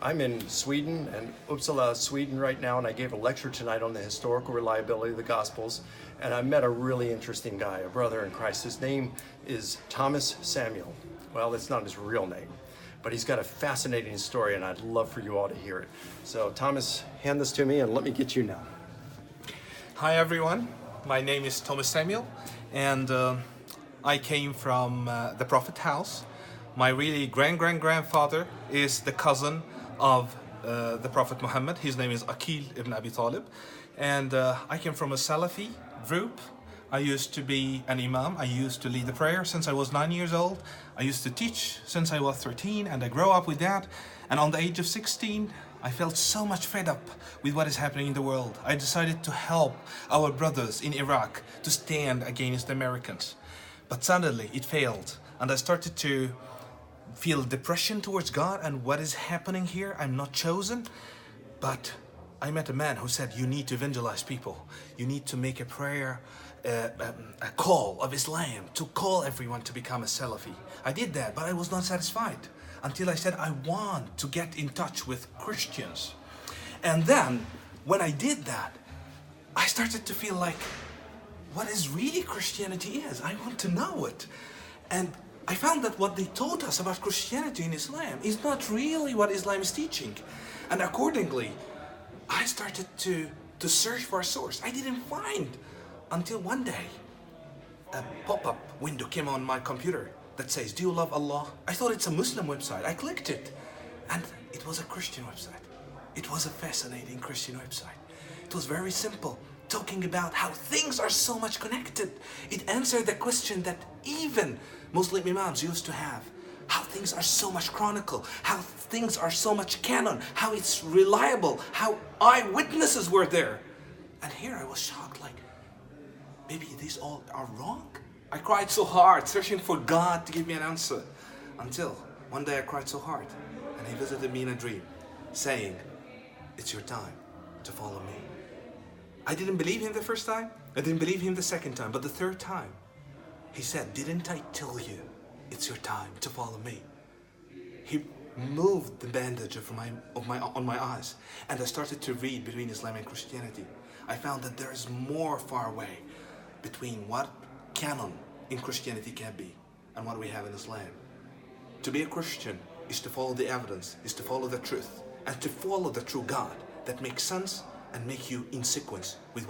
I'm in Sweden and Uppsala, Sweden right now, and I gave a lecture tonight on the historical reliability of the Gospels. And I met a really interesting guy, a brother in Christ. His name is Thomas Samuel. Well, that's not his real name, but he's got a fascinating story, and I'd love for you all to hear it. So, Thomas, hand this to me and let me get you now. Hi everyone, my name is Thomas Samuel, and I came from the Prophet house. My really grandfather is the cousin of the Prophet Muhammad. His name is Aqil ibn Abi Talib, and I came from a Salafi group. I used to be an imam. I used to lead the prayer since I was 9 years old. I used to teach since I was 13, and I grew up with that. And on the age of 16, I felt so much fed up with what is happening in the world. I decided to help our brothers in Iraq to stand against the Americans. But suddenly it failed, and I started to feel depression towards God and what is happening here. I'm not chosen. But I met a man who said, you need to evangelize people. You need to make a prayer, a call of Islam, to call everyone to become a Salafi. I did that, but I was not satisfied until I said, I want to get in touch with Christians. And then, when I did that, I started to feel like, what is really Christianity is? I want to know it. And I found that what they taught us about Christianity in Islam is not really what Islam is teaching. And accordingly, I started to search for a source. I didn't find until one day a pop-up window came on my computer that says, do you love Allah? I thought it's a Muslim website. I clicked it, and it was a Christian website. It was a fascinating Christian website. It was very simple, talking about how things are so much connected. It answered the question that even Muslim imams used to have. How things are so much chronicle, how things are so much canon, how it's reliable, how eyewitnesses were there. And here I was shocked, like, maybe these all are wrong? I cried so hard, searching for God to give me an answer. Until one day I cried so hard, and he visited me in a dream, saying, it's your time to follow me. I didn't believe him the first time, I didn't believe him the second time, but the third time, he said, didn't I tell you it's your time to follow me? He moved the bandage on my eyes, and I started to read between Islam and Christianity. I found that there is more far away between what canon in Christianity can be and what we have in Islam. To be a Christian is to follow the evidence, is to follow the truth, and to follow the true God that makes sense and make you in sequence with what